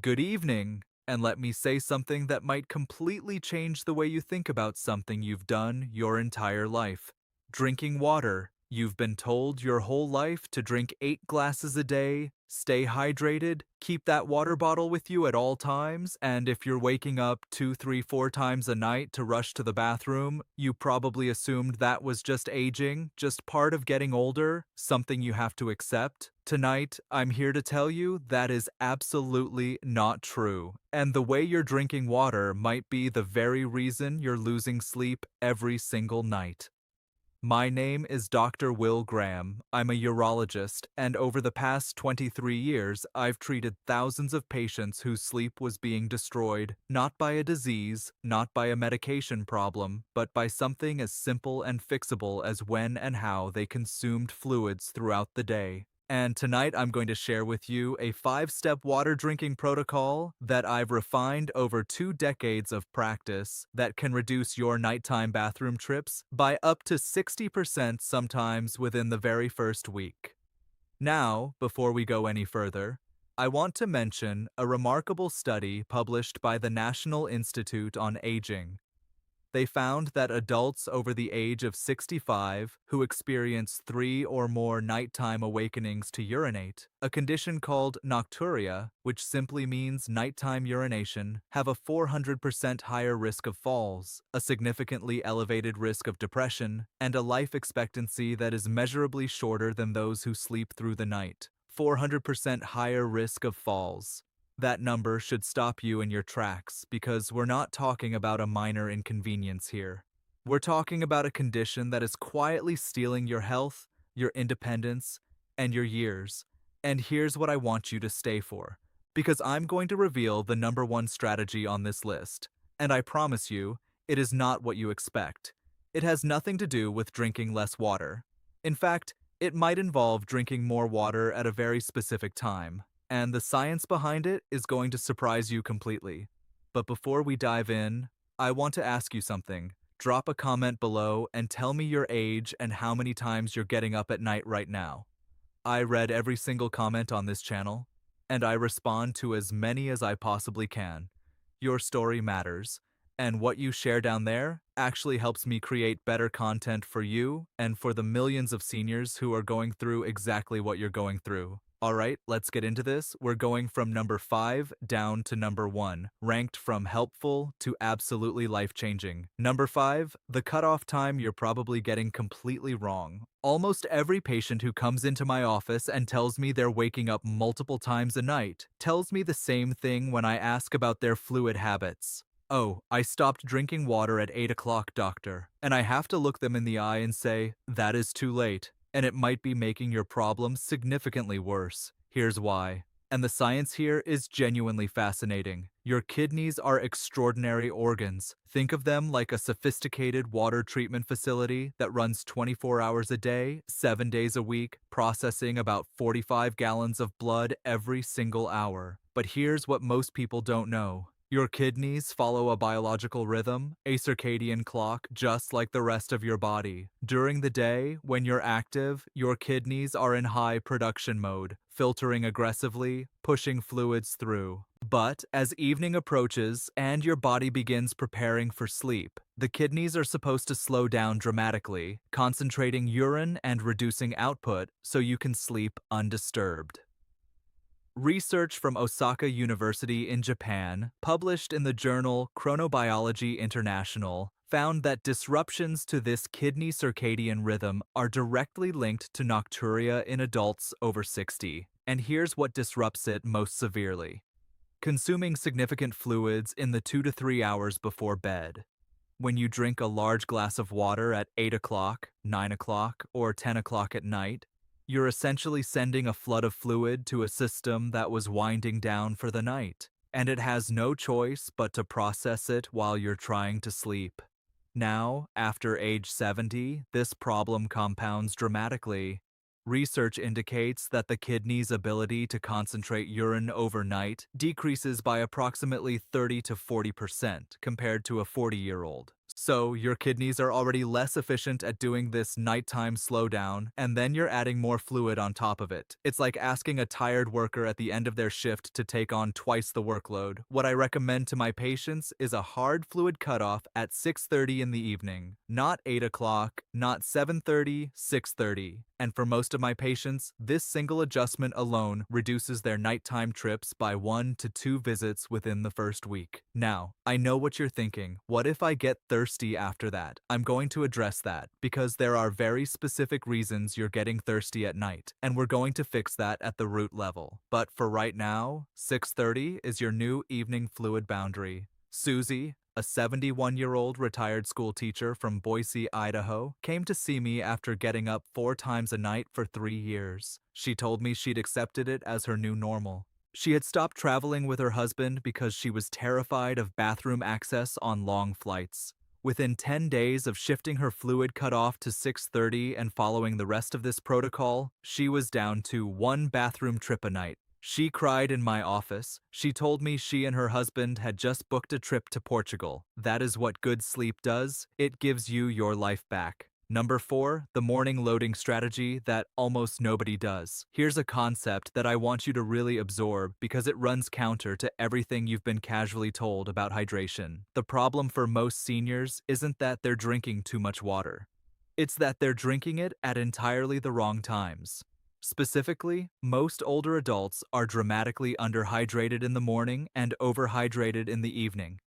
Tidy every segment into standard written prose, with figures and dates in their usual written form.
Good evening, and let me say something that might completely change the way you think about something you've done your entire life. Drinking water. You've been told your whole life to drink 8 glasses a day, stay hydrated, keep that water bottle with you at all times, and if you're waking up 2, 3, 4 times a night to rush to the bathroom, you probably assumed that was just aging, just part of getting older, something you have to accept. Tonight, I'm here to tell you that is absolutely not true. And the way you're drinking water might be the very reason you're losing sleep every single night. My name is Dr. Will Graham. I'm a urologist, and over the past 23 years, I've treated thousands of patients whose sleep was being destroyed, not by a disease, not by a medication problem, but by something as simple and fixable as when and how they consumed fluids throughout the day. And tonight I'm going to share with you a 5-step water drinking protocol that I've refined over 2 decades of practice that can reduce your nighttime bathroom trips by up to 60% sometimes within the very first week. Now, before we go any further, I want to mention a remarkable study published by the National Institute on Aging. They found that adults over the age of 65 who experience 3 or more nighttime awakenings to urinate, a condition called nocturia, which simply means nighttime urination, have a 400% higher risk of falls, a significantly elevated risk of depression, and a life expectancy that is measurably shorter than those who sleep through the night. 400% higher risk of falls. That number should stop you in your tracks because we're not talking about a minor inconvenience here. We're talking about a condition that is quietly stealing your health, your independence, and your years. And here's what I want you to stay for, because I'm going to reveal the number one strategy on this list. And I promise you, it is not what you expect. It has nothing to do with drinking less water. In fact, it might involve drinking more water at a very specific time, and the science behind it is going to surprise you completely. But before we dive in, I want to ask you something. Drop a comment below and tell me your age and how many times you're getting up at night right now. I read every single comment on this channel, and I respond to as many as I possibly can. Your story matters, and what you share down there actually helps me create better content for you and for the millions of seniors who are going through exactly what you're going through. All right, let's get into this. We're going from number 5 down to number 1, ranked from helpful to absolutely life-changing. Number 5, the cutoff time you're probably getting completely wrong. Almost every patient who comes into my office and tells me they're waking up multiple times a night tells me the same thing when I ask about their fluid habits. Oh, I stopped drinking water at 8 o'clock, doctor. And I have to look them in the eye and say, that is too late, and it might be making your problem significantly worse. Here's why. And the science here is genuinely fascinating. Your kidneys are extraordinary organs. Think of them like a sophisticated water treatment facility that runs 24 hours a day, 7 days a week, processing about 45 gallons of blood every single hour. But here's what most people don't know. Your kidneys follow a biological rhythm, a circadian clock, just like the rest of your body. During the day, when you're active, your kidneys are in high production mode, filtering aggressively, pushing fluids through. But as evening approaches and your body begins preparing for sleep, the kidneys are supposed to slow down dramatically, concentrating urine and reducing output so you can sleep undisturbed. Research from Osaka University in Japan, published in the journal Chronobiology International, found that disruptions to this kidney circadian rhythm are directly linked to nocturia in adults over 60. And here's what disrupts it most severely. Consuming significant fluids in the 2 to 3 hours before bed. When you drink a large glass of water at 8 o'clock, 9 o'clock, or 10 o'clock at night, you're essentially sending a flood of fluid to a system that was winding down for the night, and it has no choice but to process it while you're trying to sleep. Now, after age 70, this problem compounds dramatically. Research indicates that the kidney's ability to concentrate urine overnight decreases by approximately 30 to 40% compared to a 40-year-old. So your kidneys are already less efficient at doing this nighttime slowdown, and then you're adding more fluid on top of it. It's like asking a tired worker at the end of their shift to take on twice the workload. What I recommend to my patients is a hard fluid cutoff at 6:30 in the evening. Not 8 o'clock, not 7:30, 6:30. And for most of my patients, this single adjustment alone reduces their nighttime trips by 1 to 2 visits within the first week. Now, I know what you're thinking. What if I get thirsty after that? I'm going to address that because there are very specific reasons you're getting thirsty at night, and we're going to fix that at the root level. But for right now, 6:30 is your new evening fluid boundary. Susie, a 71-year-old retired school teacher from Boise, Idaho, came to see me after getting up 4 times a night for 3 years. She told me she'd accepted it as her new normal. She had stopped traveling with her husband because she was terrified of bathroom access on long flights. Within 10 days of shifting her fluid cutoff to 6:30 and following the rest of this protocol, she was down to 1 bathroom trip a night. She cried in my office. She told me she and her husband had just booked a trip to Portugal. That is what good sleep does. It gives you your life back. Number 4, the morning loading strategy that almost nobody does. Here's a concept that I want you to really absorb because it runs counter to everything you've been casually told about hydration. The problem for most seniors isn't that they're drinking too much water. It's that they're drinking it at entirely the wrong times. Specifically, most older adults are dramatically underhydrated in the morning and overhydrated in the evening.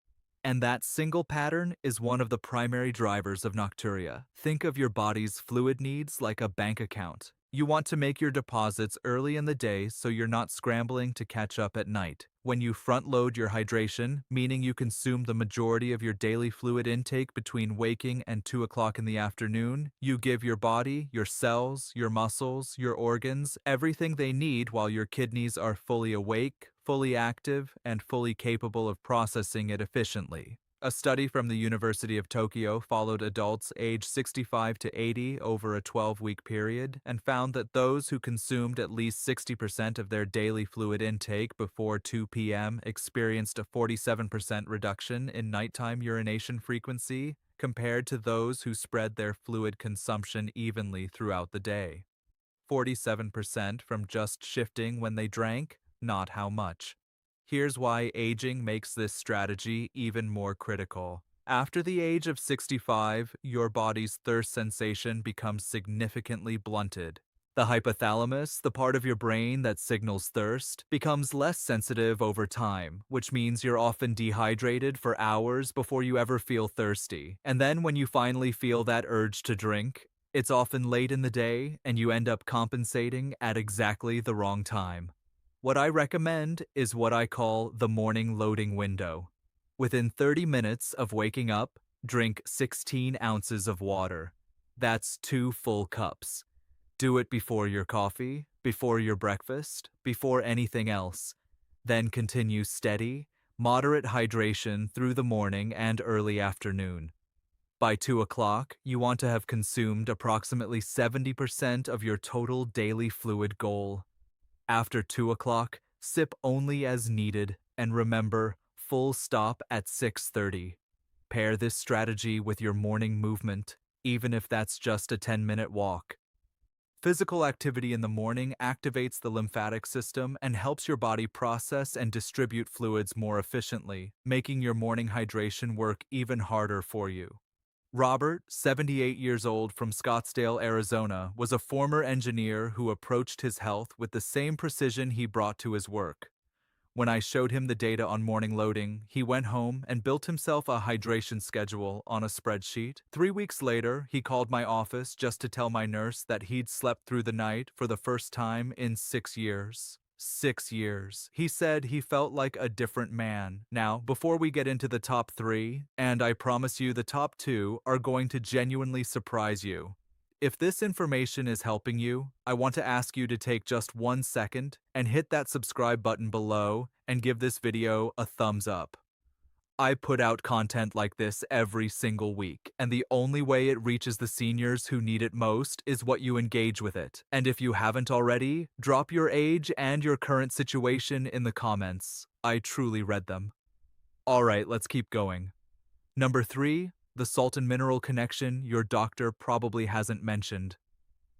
And that single pattern is one of the primary drivers of nocturia. Think of your body's fluid needs like a bank account. You want to make your deposits early in the day so you're not scrambling to catch up at night. When you front load your hydration, meaning you consume the majority of your daily fluid intake between waking and 2 o'clock in the afternoon, you give your body, your cells, your muscles, your organs, everything they need while your kidneys are fully awake, fully active, and fully capable of processing it efficiently. A study from the University of Tokyo followed adults aged 65 to 80 over a 12-week period and found that those who consumed at least 60% of their daily fluid intake before 2 p.m. experienced a 47% reduction in nighttime urination frequency compared to those who spread their fluid consumption evenly throughout the day. 47% from just shifting when they drank, not how much. Here's why aging makes this strategy even more critical. After the age of 65, your body's thirst sensation becomes significantly blunted. The hypothalamus, the part of your brain that signals thirst, becomes less sensitive over time, which means you're often dehydrated for hours before you ever feel thirsty. And then when you finally feel that urge to drink, it's often late in the day and you end up compensating at exactly the wrong time. What I recommend is what I call the morning loading window. Within 30 minutes of waking up, drink 16 ounces of water. That's 2 full cups. Do it before your coffee, before your breakfast, before anything else. Then continue steady, moderate hydration through the morning and early afternoon. By 2 o'clock, you want to have consumed approximately 70% of your total daily fluid goal. After 2 o'clock, sip only as needed, and remember, full stop at 6:30. Pair this strategy with your morning movement, even if that's just a 10-minute walk. Physical activity in the morning activates the lymphatic system and helps your body process and distribute fluids more efficiently, making your morning hydration work even harder for you. Robert, 78 years old from Scottsdale, Arizona, was a former engineer who approached his health with the same precision he brought to his work. When I showed him the data on morning loading, he went home and built himself a hydration schedule on a spreadsheet. 3 weeks later, he called my office just to tell my nurse that he'd slept through the night for the first time in 6 years. 6 years. He said he felt like a different man. Now, before we get into the top 3, and I promise you the top 2 are going to genuinely surprise you. If this information is helping you, I want to ask you to take just 1 second and hit that subscribe button below and give this video a thumbs up. I put out content like this every single week, and the only way it reaches the seniors who need it most is what you engage with it. And if you haven't already, drop your age and your current situation in the comments. I truly read them. Alright, let's keep going. Number 3, The salt and mineral connection your doctor probably hasn't mentioned.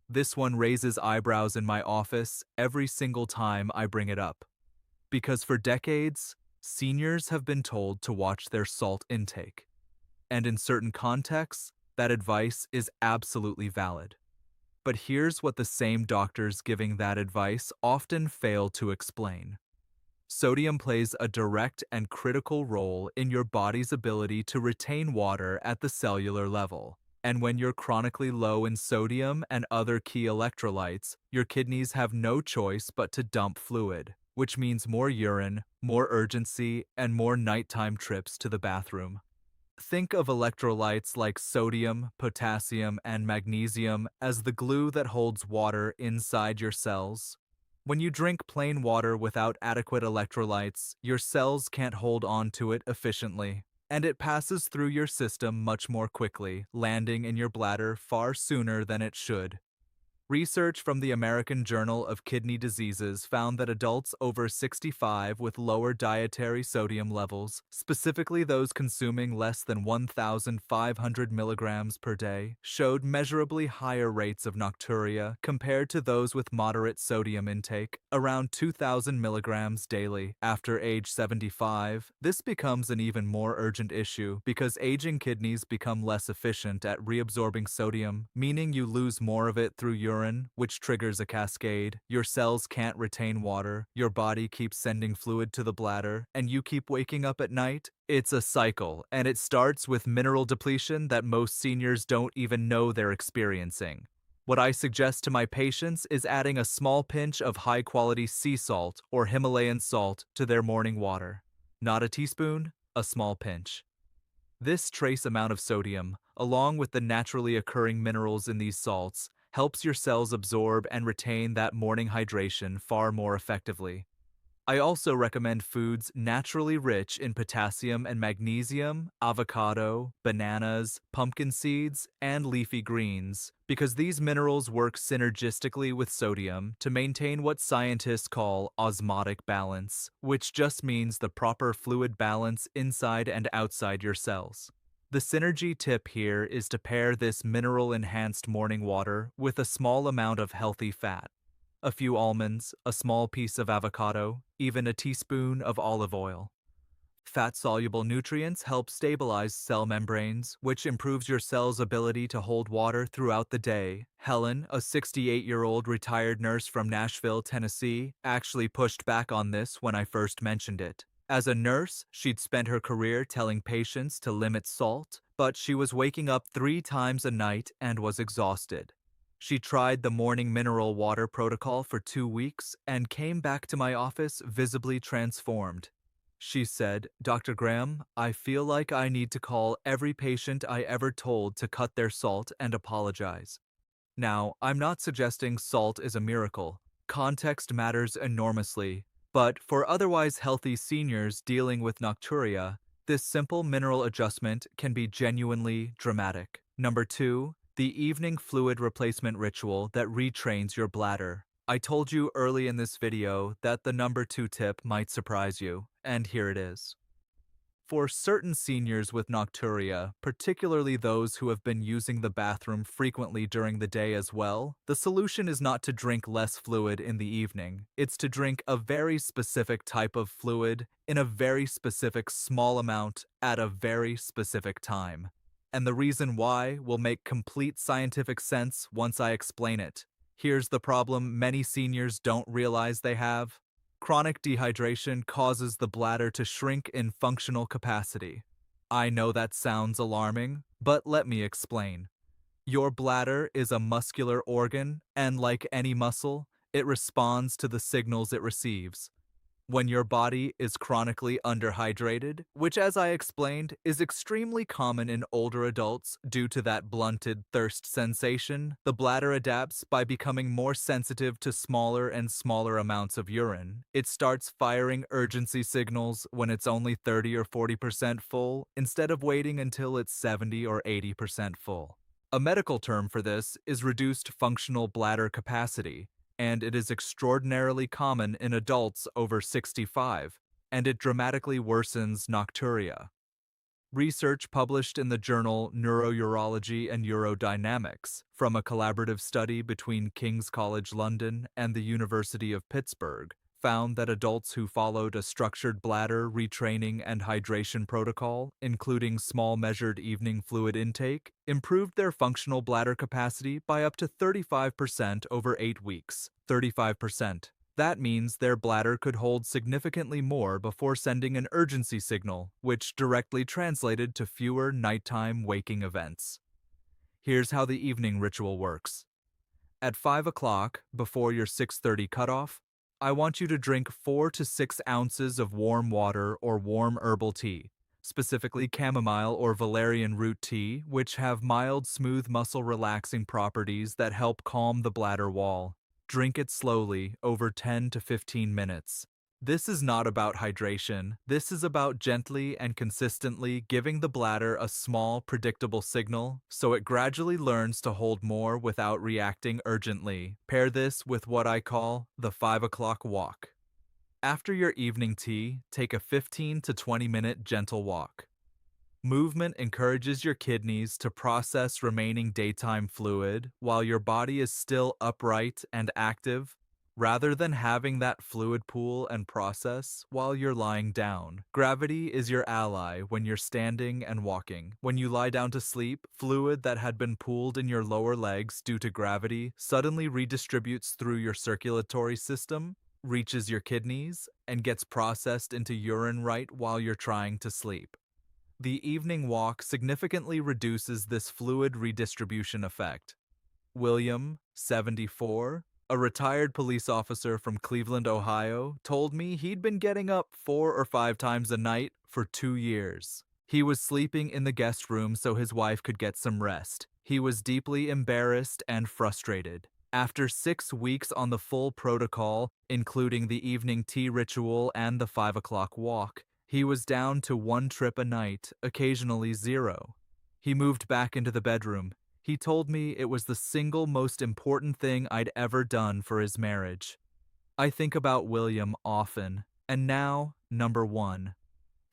This one raises eyebrows in my office every single time I bring it up. Because for decades, seniors have been told to watch their salt intake. And in certain contexts, that advice is absolutely valid. But here's what the same doctors giving that advice often fail to explain. Sodium plays a direct and critical role in your body's ability to retain water at the cellular level. And when you're chronically low in sodium and other key electrolytes, your kidneys have no choice but to dump fluid, which means more urine, more urgency, and more nighttime trips to the bathroom. Think of electrolytes like sodium, potassium, and magnesium as the glue that holds water inside your cells. When you drink plain water without adequate electrolytes, your cells can't hold on to it efficiently, and it passes through your system much more quickly, landing in your bladder far sooner than it should. Research from the American Journal of Kidney Diseases found that adults over 65 with lower dietary sodium levels, specifically those consuming less than 1,500 milligrams per day, showed measurably higher rates of nocturia compared to those with moderate sodium intake, around 2,000 milligrams daily. After age 75, this becomes an even more urgent issue because aging kidneys become less efficient at reabsorbing sodium, meaning you lose more of it through urine, which triggers a cascade. Your cells can't retain water, your body keeps sending fluid to the bladder, and you keep waking up at night. It's a cycle, and it starts with mineral depletion that most seniors don't even know they're experiencing. What I suggest to my patients is adding a small pinch of high-quality sea salt or Himalayan salt to their morning water. Not a teaspoon, a small pinch. This trace amount of sodium, along with the naturally occurring minerals in these salts, helps your cells absorb and retain that morning hydration far more effectively. I also recommend foods naturally rich in potassium and magnesium, avocado, bananas, pumpkin seeds, and leafy greens, because these minerals work synergistically with sodium to maintain what scientists call osmotic balance, which just means the proper fluid balance inside and outside your cells. The synergy tip here is to pair this mineral-enhanced morning water with a small amount of healthy fat. A few almonds, a small piece of avocado, even a teaspoon of olive oil. Fat-soluble nutrients help stabilize cell membranes, which improves your cell's ability to hold water throughout the day. Helen, a 68-year-old retired nurse from Nashville, Tennessee, actually pushed back on this when I first mentioned it. As a nurse, she'd spent her career telling patients to limit salt, but she was waking up 3 times a night and was exhausted. She tried the morning mineral water protocol for 2 weeks and came back to my office visibly transformed. She said, "Dr. Graham, I feel like I need to call every patient I ever told to cut their salt and apologize." Now, I'm not suggesting salt is a miracle. Context matters enormously. But for otherwise healthy seniors dealing with nocturia, this simple mineral adjustment can be genuinely dramatic. Number 2, the evening fluid replacement ritual that retrains your bladder. I told you early in this video that the number 2 tip might surprise you, and here it is. For certain seniors with nocturia, particularly those who have been using the bathroom frequently during the day as well, the solution is not to drink less fluid in the evening. It's to drink a very specific type of fluid in a very specific small amount at a very specific time. And the reason why will make complete scientific sense once I explain it. Here's the problem many seniors don't realize they have. Chronic dehydration causes the bladder to shrink in functional capacity. I know that sounds alarming, but let me explain. Your bladder is a muscular organ, and like any muscle, it responds to the signals it receives. When your body is chronically underhydrated, which as I explained is extremely common in older adults due to that blunted thirst sensation, the bladder adapts by becoming more sensitive to smaller and smaller amounts of urine. It starts firing urgency signals when it's only 30 or 40% full instead of waiting until it's 70 or 80% full. A medical term for this is reduced functional bladder capacity, and it is extraordinarily common in adults over 65, and it dramatically worsens nocturia. Research published in the journal Neurourology and Urodynamics from a collaborative study between King's College London and the University of Pittsburgh found that adults who followed a structured bladder retraining and hydration protocol, including small measured evening fluid intake, improved their functional bladder capacity by up to 35% over 8 weeks. 35%. That means their bladder could hold significantly more before sending an urgency signal, which directly translated to fewer nighttime waking events. Here's how the evening ritual works. At 5 o'clock, before your 6:30 cutoff, I want you to drink 4 to 6 ounces of warm water or warm herbal tea, specifically chamomile or valerian root tea, which have mild, smooth, muscle-relaxing properties that help calm the bladder wall. Drink it slowly, over 10 to 15 minutes. This is not about hydration. This is about gently and consistently giving the bladder a small, predictable signal so it gradually learns to hold more without reacting urgently. Pair this with what I call the 5 o'clock walk. After your evening tea, take a 15 to 20-minute gentle walk. Movement encourages your kidneys to process remaining daytime fluid while your body is still upright and active, rather than having that fluid pool and process while you're lying down. Gravity is your ally when you're standing and walking. When you lie down to sleep, fluid that had been pooled in your lower legs due to gravity suddenly redistributes through your circulatory system, reaches your kidneys, and gets processed into urine right while you're trying to sleep. The evening walk significantly reduces this fluid redistribution effect. William, 74, a retired police officer from Cleveland, Ohio, told me he'd been getting up 4 or 5 times a night for 2 years. He was sleeping in the guest room so his wife could get some rest. He was deeply embarrassed and frustrated. After 6 weeks on the full protocol, including the evening tea ritual and the 5 o'clock walk, he was down to 1 trip a night, occasionally 0. He moved back into the bedroom. He told me it was the single most important thing I'd ever done for his marriage. I think about William often. And now, number 1.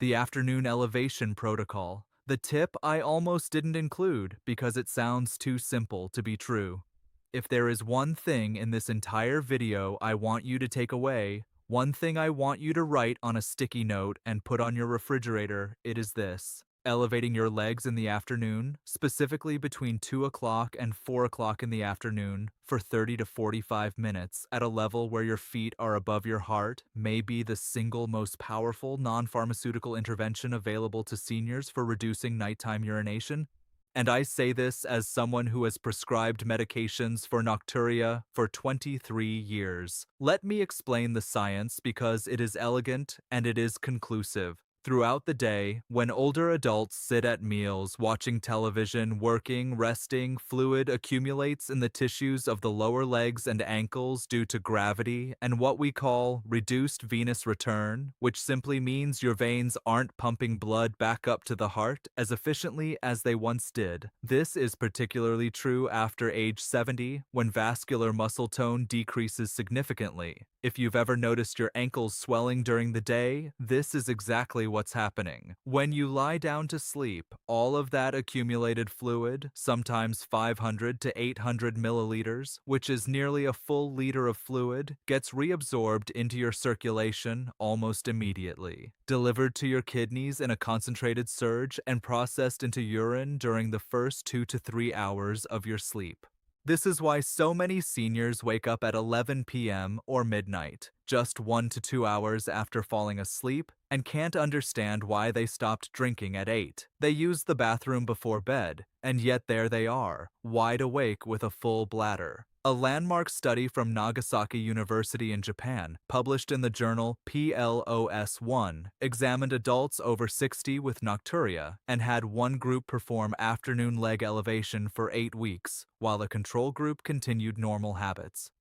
The afternoon elevation protocol. The tip I almost didn't include because it sounds too simple to be true. If there is one thing in this entire video I want you to take away, one thing I want you to write on a sticky note and put on your refrigerator, it is this. Elevating your legs in the afternoon, specifically between 2 o'clock and 4 o'clock in the afternoon, for 30 to 45 minutes at a level where your feet are above your heart may be the single most powerful non-pharmaceutical intervention available to seniors for reducing nighttime urination. And I say this as someone who has prescribed medications for nocturia for 23 years. Let me explain the science because it is elegant and it is conclusive. Throughout the day, when older adults sit at meals, watching television, working, resting, fluid accumulates in the tissues of the lower legs and ankles due to gravity and what we call reduced venous return, which simply means your veins aren't pumping blood back up to the heart as efficiently as they once did. This is particularly true after age 70, when vascular muscle tone decreases significantly. If you've ever noticed your ankles swelling during the day, this is exactly what's happening. When you lie down to sleep, all of that accumulated fluid, sometimes 500 to 800 milliliters, which is nearly a full liter of fluid, gets reabsorbed into your circulation almost immediately, delivered to your kidneys in a concentrated surge, and processed into urine during the first 2 to 3 hours of your sleep. This is why so many seniors wake up at 11 p.m. or midnight, just 1 to 2 hours after falling asleep, and can't understand why they stopped drinking at 8. They used the bathroom before bed, and yet there they are, wide awake with a full bladder. A landmark study from Nagasaki University in Japan, published in the journal PLOS1, examined adults over 60 with nocturia and had one group perform afternoon leg elevation for 8 weeks, while a control group continued normal habits.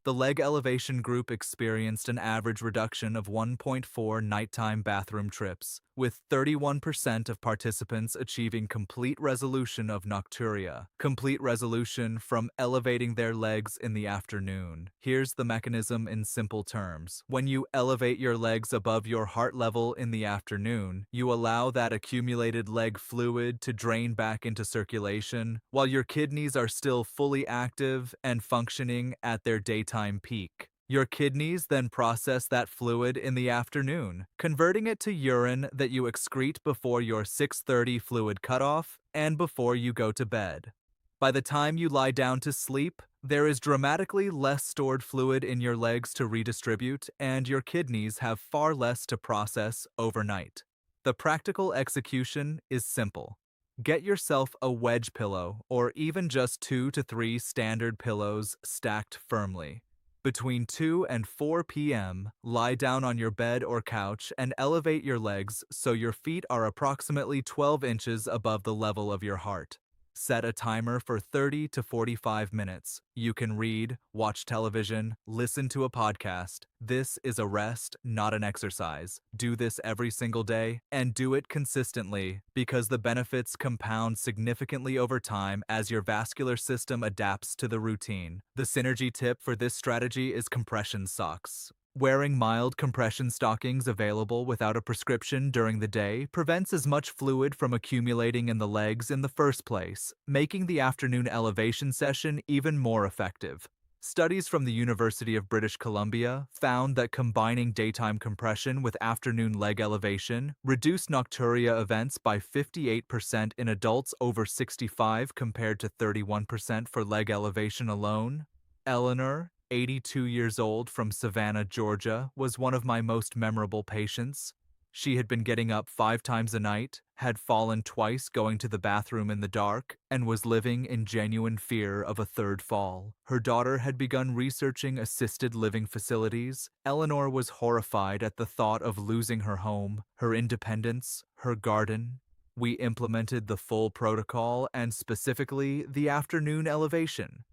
The leg elevation group experienced an average reduction of 1.4 nighttime bathroom trips, with 31% of participants achieving complete resolution of nocturia, complete resolution from elevating their legs in the afternoon. Here's the mechanism in simple terms. When you elevate your legs above your heart level in the afternoon, you allow that accumulated leg fluid to drain back into circulation while your kidneys are still fully active and functioning at their daytime peak. Your kidneys then process that fluid in the afternoon, converting it to urine that you excrete before your 6:30 fluid cutoff and before you go to bed. By the time you lie down to sleep, there is dramatically less stored fluid in your legs to redistribute, and your kidneys have far less to process overnight. The practical execution is simple. Get yourself a wedge pillow, or even just 2 to 3 standard pillows stacked firmly. Between 2 and 4 p.m., lie down on your bed or couch and elevate your legs so your feet are approximately 12 inches above the level of your heart. Set a timer for 30 to 45 minutes. You can read, watch television, listen to a podcast. This is a rest, not an exercise. Do this every single day and do it consistently because the benefits compound significantly over time as your vascular system adapts to the routine. The synergy tip for this strategy is compression socks. Wearing mild compression stockings available without a prescription during the day prevents as much fluid from accumulating in the legs in the first place, making the afternoon elevation session even more effective. Studies from the University of British Columbia found that combining daytime compression with afternoon leg elevation reduced nocturia events by 58% in adults over 65 compared to 31% for leg elevation alone. Eleanor, 82 years old from Savannah, Georgia, was one of my most memorable patients. She had been getting up 5 times a night, had fallen twice going to the bathroom in the dark, and was living in genuine fear of a third fall. Her daughter had begun researching assisted living facilities. Eleanor was horrified at the thought of losing her home, her independence, her garden. We implemented the full protocol and specifically the afternoon elevation.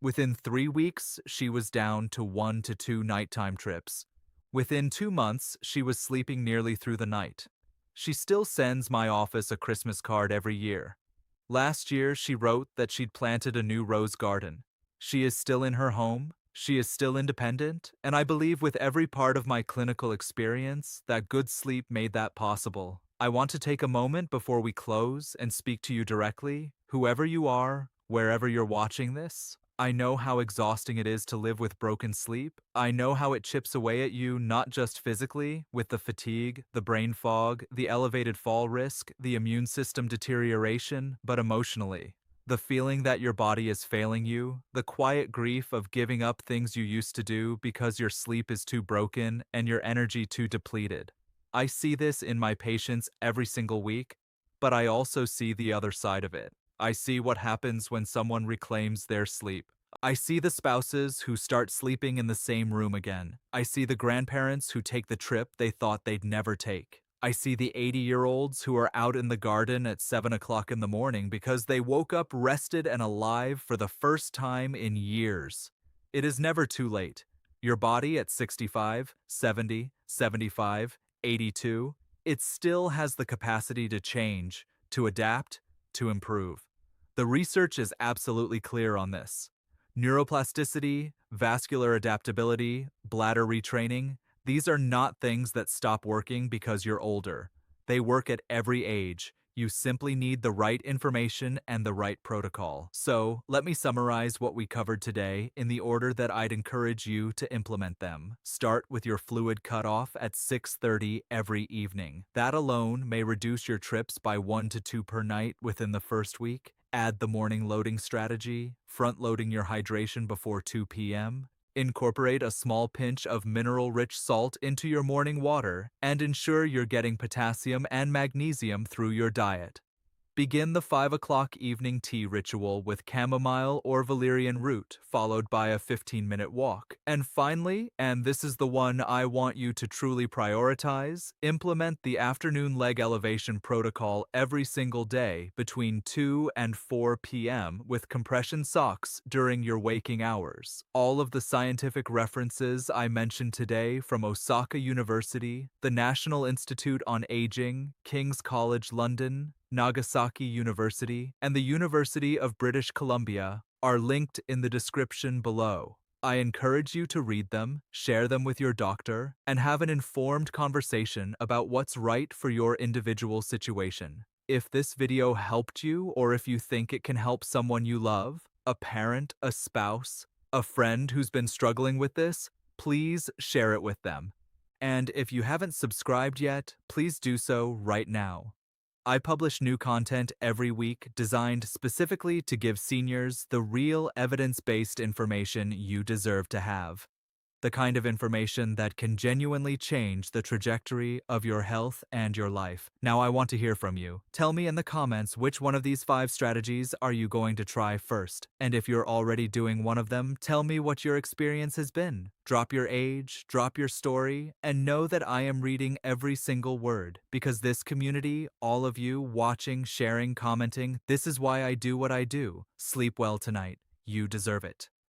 Within 3 weeks, she was down to 1 to 2 nighttime trips. Within 2 months, she was sleeping nearly through the night. She still sends my office a Christmas card every year. Last year, she wrote that she'd planted a new rose garden. She is still in her home, she is still independent, and I believe with every part of my clinical experience that good sleep made that possible. I want to take a moment before we close and speak to you directly, whoever you are, wherever you're watching this. I know how exhausting it is to live with broken sleep. I know how it chips away at you, not just physically, with the fatigue, the brain fog, the elevated fall risk, the immune system deterioration, but emotionally. The feeling that your body is failing you, the quiet grief of giving up things you used to do because your sleep is too broken and your energy too depleted. I see this in my patients every single week, but I also see the other side of it. I see what happens when someone reclaims their sleep. I see the spouses who start sleeping in the same room again. I see the grandparents who take the trip they thought they'd never take. I see the 80-year-olds who are out in the garden at 7 o'clock in the morning because they woke up rested and alive for the first time in years. It is never too late. Your body at 65, 70, 75, 82, it still has the capacity to change, to adapt, to improve. The research is absolutely clear on this. Neuroplasticity, vascular adaptability, bladder retraining, these are not things that stop working because you're older. They work at every age. You simply need the right information and the right protocol. So, let me summarize what we covered today in the order that I'd encourage you to implement them. Start with your fluid cutoff at 6:30 every evening. That alone may reduce your trips by 1 to 2 per night within the first week. Add the morning loading strategy, front-loading your hydration before 2 p.m., incorporate a small pinch of mineral-rich salt into your morning water, and ensure you're getting potassium and magnesium through your diet. Begin the 5 o'clock evening tea ritual with chamomile or valerian root, followed by a 15-minute walk. And finally, and this is the one I want you to truly prioritize, implement the afternoon leg elevation protocol every single day between 2 and 4 p.m. with compression socks during your waking hours. All of the scientific references I mentioned today from Osaka University, the National Institute on Aging, King's College London, Nagasaki University, and the University of British Columbia are linked in the description below. I encourage you to read them, share them with your doctor, and have an informed conversation about what's right for your individual situation. If this video helped you, or if you think it can help someone you love, a parent, a spouse, a friend who's been struggling with this, please share it with them. And if you haven't subscribed yet, please do so right now. I publish new content every week designed specifically to give seniors the real evidence-based information you deserve to have. The kind of information that can genuinely change the trajectory of your health and your life. Now I want to hear from you. Tell me in the comments which one of these 5 strategies are you going to try first. And if you're already doing one of them, tell me what your experience has been. Drop your age, drop your story, and know that I am reading every single word. Because this community, all of you watching, sharing, commenting, this is why I do what I do. Sleep well tonight. You deserve it.